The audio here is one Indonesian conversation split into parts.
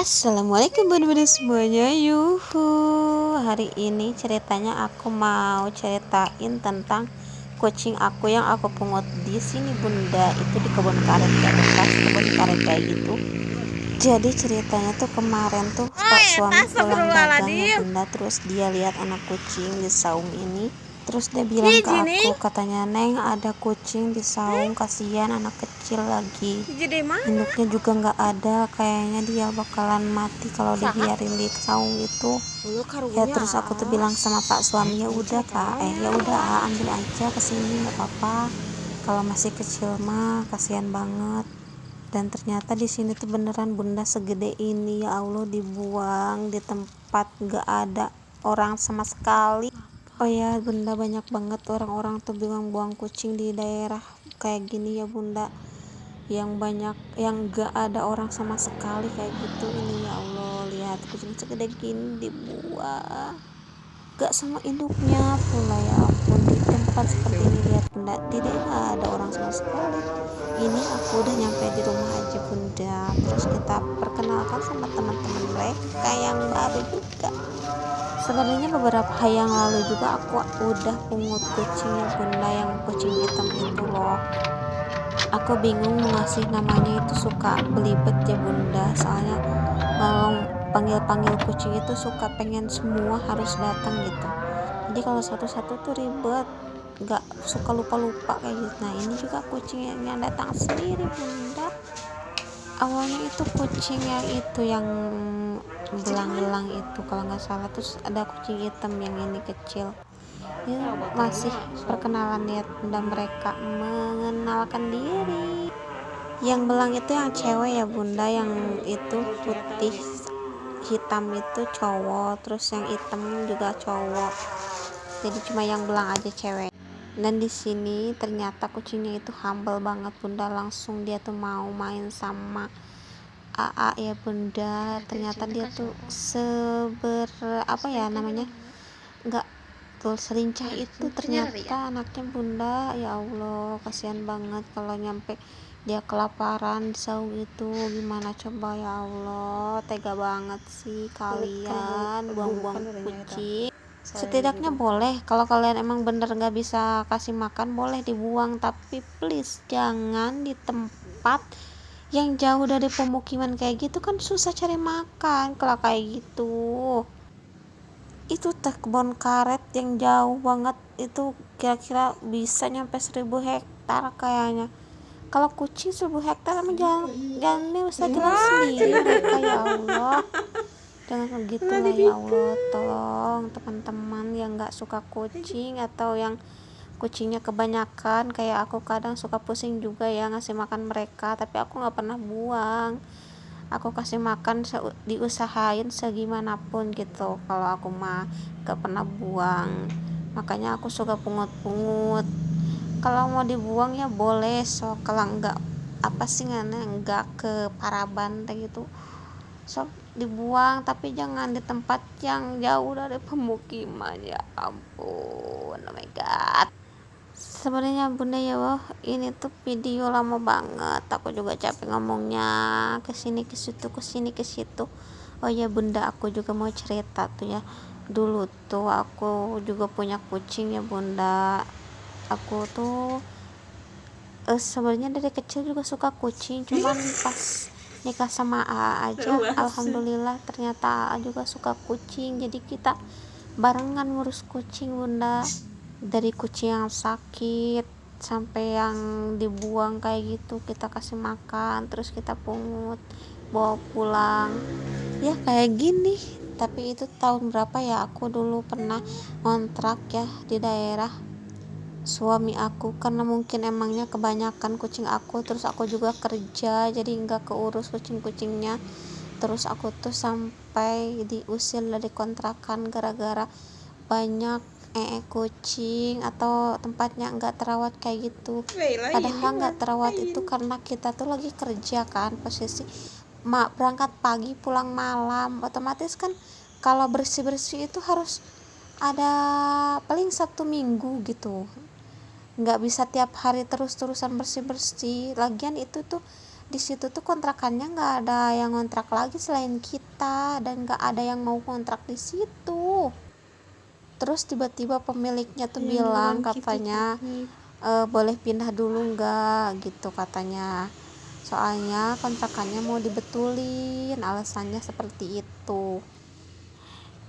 Assalamualaikum bunda-bunda semuanya. Yuhu, hari ini ceritanya aku mau ceritain tentang kucing aku yang aku pungut di sini bunda. Itu di kebun karet ya, bekas kebun karet kayak gitu. Jadi ceritanya tuh kemarin tuh pak suami pulang dagang ya bunda, terus dia lihat anak kucing di saung ini. Terus dia bilang ke aku, katanya, "Neng, ada kucing di saung, kasihan anak kecil lagi. Induknya juga nggak ada, kayaknya dia bakalan mati kalau dibiarin di saung itu." Ya terus aku tuh bilang sama pak suami, "Ya udah kak, ya udah ambil aja kesini, nggak apa-apa. Kalau masih kecil mah kasihan banget." Dan ternyata di sini tuh beneran bunda segede ini, ya Allah, dibuang di tempat nggak ada orang sama sekali. Oh ya bunda, banyak banget orang-orang tuh buang kucing di daerah kayak gini ya bunda, yang banyak yang gak ada orang sama sekali kayak gitu. Ini ya Allah, lihat kucing segede gini dibuang gak sama induknya pula, ya ampun, di tempat seperti ini. Lihat bunda, tidak ada orang sama sekali. Ini aku udah nyampe di rumah aja bunda, terus kita perkenalkan sama teman-teman mereka yang baru juga. Sebenarnya beberapa hari yang lalu juga aku udah pungut kucingnya bunda, yang kucing hitam itu loh. Aku bingung mau ngasih namanya, itu suka belibet ya bunda, soalnya kalau panggil-panggil kucing itu suka pengen semua harus datang gitu. Jadi kalau satu-satu tuh ribet, gak suka lupa-lupa kayak gitu. Nah ini juga kucing yang datang sendiri bunda. Awalnya itu kucing yang itu yang belang-belang itu kalau nggak salah, terus ada kucing hitam yang ini kecil. Ini masih perkenalan ya bunda, mereka mengenalkan diri. Yang belang itu yang cewek ya bunda, yang itu putih hitam itu cowok, terus yang hitam juga cowok. Jadi cuma yang belang aja cewek. Dan di sini ternyata kucingnya itu humble banget bunda, langsung dia tuh mau main sama AA ya bunda. Ternyata dia tuh apa ya namanya, nggak tuh selincah itu ternyata anaknya bunda. Ya Allah, kasihan banget kalau nyampe dia kelaparan di saung itu, gimana coba. Ya Allah, tega banget sih kalian buang-buang kucing. Setidaknya boleh, kalau kalian emang bener nggak bisa kasih makan, boleh dibuang, tapi please jangan di tempat yang jauh dari pemukiman kayak gitu, kan susah cari makan kalau kayak gitu. Itu teh kebun karet yang jauh banget itu, kira-kira bisa nyampe 1000 hektar kayaknya. Kalau kucing 1000 hektar emang jangan bisa jalan sendiri mereka. Ya Allah, jangan begitu lah ya Allah. Tolong teman-teman yang gak suka kucing atau yang kucingnya kebanyakan kayak aku, kadang suka pusing juga ya ngasih makan mereka, tapi aku gak pernah buang. Aku kasih makan diusahain segimanapun gitu. Kalau aku mah gak pernah buang, makanya aku suka pungut-pungut. Kalau mau dibuang ya boleh, so kalau enggak apa sih ngana enggak ke paraban kayak gitu, so dibuang, tapi jangan di tempat yang jauh dari pemukiman. Ya ampun, oh my god. Sebenarnya bunda ya, wah ini tuh video lama banget, aku juga capek ngomongnya, kesini ke situ kesini ke situ. Oh ya bunda, aku juga mau cerita tuh ya. Dulu tuh aku juga punya kucing ya bunda. Aku tuh sebenarnya dari kecil juga suka kucing, cuman pas nikah sama AA aja alhamdulillah ternyata AA juga suka kucing, jadi kita barengan ngurus kucing bunda. Dari kucing yang sakit sampai yang dibuang kayak gitu, kita kasih makan, terus kita pungut, bawa pulang ya kayak gini. Tapi itu tahun berapa ya, aku dulu pernah ngontrak ya di daerah suami aku, karena mungkin emangnya kebanyakan kucing aku, terus aku juga kerja jadi nggak keurus kucing-kucingnya. Terus aku tuh sampai diusir dari kontrakan gara-gara banyak kucing atau tempatnya nggak terawat kayak gitu. Padahal nggak terawat itu karena kita tuh lagi kerja kan, posisi berangkat pagi pulang malam, otomatis kan kalau bersih-bersih itu harus ada paling Sabtu Minggu gitu, nggak bisa tiap hari terus-terusan bersih-bersih. Lagian itu tuh di situ tuh kontrakannya nggak ada yang ngontrak lagi selain kita, dan nggak ada yang mau kontrak di situ. Terus tiba-tiba pemiliknya tuh bilang katanya boleh pindah dulu nggak gitu katanya, soalnya kontrakannya mau dibetulin, alasannya seperti itu.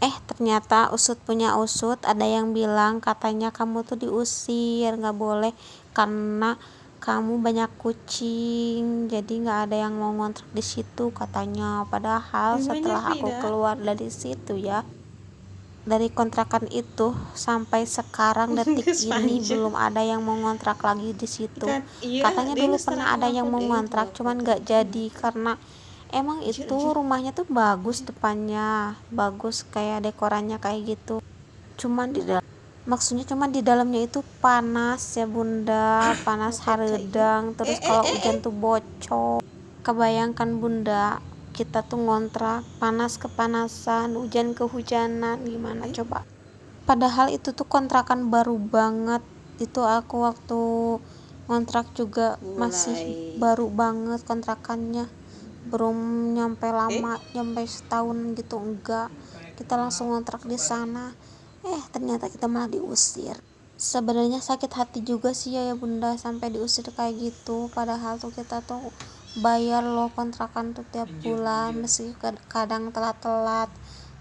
Ternyata usut punya usut, ada yang bilang katanya kamu tuh diusir, nggak boleh karena kamu banyak kucing, jadi nggak ada yang mau ngontrak di situ katanya. Padahal setelah aku keluar dari situ ya, dari kontrakan itu sampai sekarang detik ini belum ada yang mau ngontrak lagi di situ. Katanya dulu pernah ada yang mau ngontrak, cuman nggak jadi karena emang itu rumahnya tuh bagus, depannya bagus, kayak dekorannya kayak gitu. Cuman di dalam, maksudnya cuman di dalamnya itu panas ya bunda, panas haredang, terus kalau hujan tuh bocor. Kebayangkan bunda, kita tuh ngontrak panas kepanasan, hujan kehujanan, gimana coba. Padahal itu tuh kontrakan baru banget, itu aku waktu ngontrak juga masih baru banget kontrakannya, belum nyampe lama, nyampe setahun gitu, enggak, kita langsung ngontrak di sana. Ternyata kita malah diusir. Sebenarnya sakit hati juga sih ya bunda, sampai diusir kayak gitu, padahal tuh kita tuh bayar loh kontrakan tuh tiap bulan, meski kadang telat-telat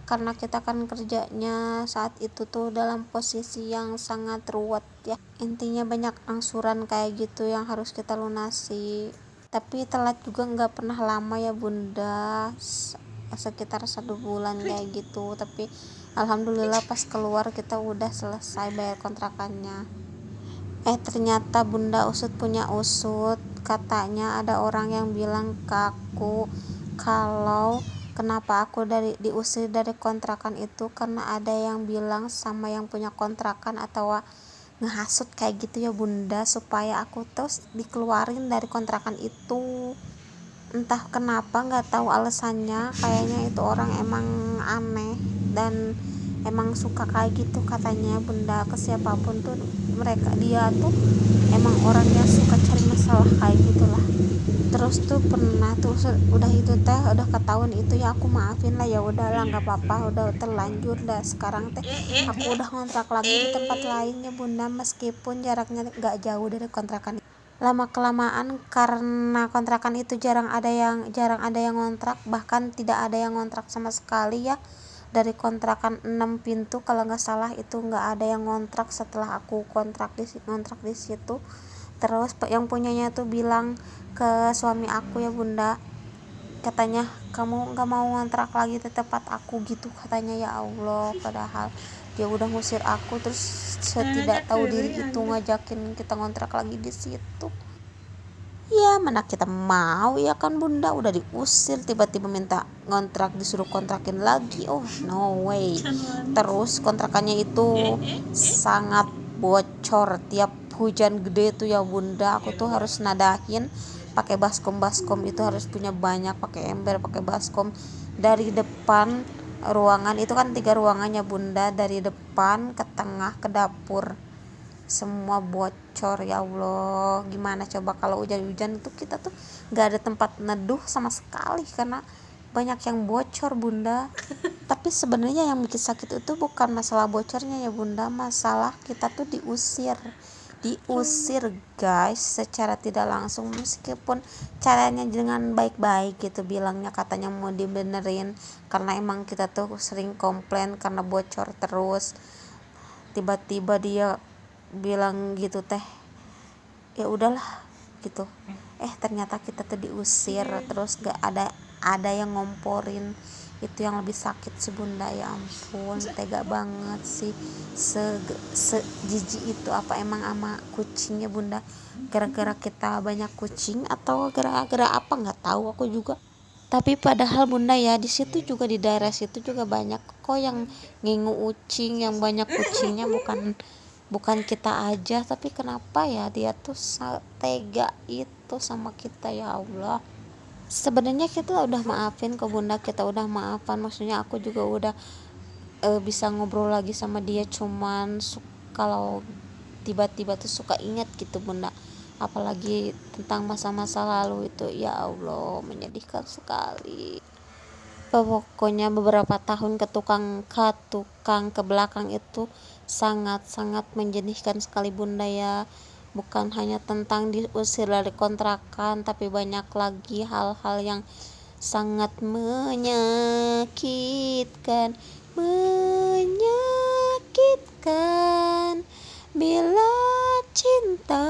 karena kita kan kerjanya saat itu tuh dalam posisi yang sangat ruwet ya, intinya banyak angsuran kayak gitu yang harus kita lunasi. Tapi telat juga nggak pernah lama ya bunda, sekitar 1 bulan kayak gitu, tapi alhamdulillah pas keluar kita udah selesai bayar kontrakannya. Ternyata bunda usut punya usut, katanya ada orang yang bilang ke aku kalau kenapa aku diusir dari kontrakan itu karena ada yang bilang sama yang punya kontrakan atau ngehasut kayak gitu ya bunda, supaya aku terus dikeluarin dari kontrakan itu. Entah kenapa, nggak tahu alasannya, kayaknya itu orang emang aneh dan emang suka kayak gitu katanya bunda, ke siapapun tuh dia tuh emang orang yang suka cari masalah kayak gitulah. Terus tuh pernah tuh udah itu teh udah ketahuan itu ya, aku maafin lah, ya udahlah nggak apa-apa, udah terlanjur dah. Sekarang teh aku udah ngontrak lagi di tempat lainnya bunda, meskipun jaraknya nggak jauh dari kontrakan. Lama kelamaan karena kontrakan itu jarang ada yang ngontrak, bahkan tidak ada yang ngontrak sama sekali ya. Dari kontrakan 6 pintu kalau nggak salah itu nggak ada yang ngontrak setelah aku ngontrak di situ. Terus yang punyanya tuh bilang ke suami aku ya bunda, katanya kamu nggak mau ngontrak lagi di tempat aku gitu katanya. Ya Allah, padahal dia udah ngusir aku, terus setidak tahu diri itu ngajakin kita ngontrak lagi di situ. Ya mana kita mau ya kan bunda, udah diusir tiba-tiba minta ngontrak, disuruh kontrakin lagi, oh no way. Terus kontrakannya itu sangat bocor tiap hujan gede tuh ya bunda, aku tuh harus nadahin pakai baskom itu, harus punya banyak, pakai ember, pakai baskom dari depan ruangan itu kan 3 ruangannya bunda, dari depan ke tengah ke dapur semua bocor. Ya Allah, gimana coba kalau hujan-hujan itu kita tuh nggak ada tempat neduh sama sekali karena banyak yang bocor bunda. Tapi sebenarnya yang bikin sakit itu bukan masalah bocornya ya bunda, masalah kita tuh diusir guys secara tidak langsung, meskipun caranya dengan baik-baik gitu bilangnya, katanya mau dibenerin karena emang kita tuh sering komplain karena bocor terus. Tiba-tiba dia bilang gitu teh, ya udahlah gitu. Ternyata kita tuh diusir, terus gak ada yang ngomporin, itu yang lebih sakit sih bunda. Ya ampun, tega banget sih, sejijik itu apa emang ama kucingnya bunda, gara-gara kita banyak kucing atau gara-gara apa nggak tahu aku juga. Tapi padahal bunda ya, di situ juga, di daerah situ juga banyak kok yang ngingu ucing, yang banyak kucingnya, bukan kita aja. Tapi kenapa ya dia tuh tega itu sama kita, ya Allah. Sebenarnya kita udah maafin ke bunda, kita udah maafan, maksudnya aku juga udah bisa ngobrol lagi sama dia, cuman kalau tiba-tiba tuh suka ingat gitu bunda, apalagi tentang masa-masa lalu itu, ya Allah, menyedihkan sekali. Pokoknya beberapa tahun ke tukang ke belakang itu sangat-sangat menjadikan sekali bunda ya. Bukan hanya tentang diusir dari kontrakan, tapi banyak lagi hal-hal yang sangat menyakitkan bila cinta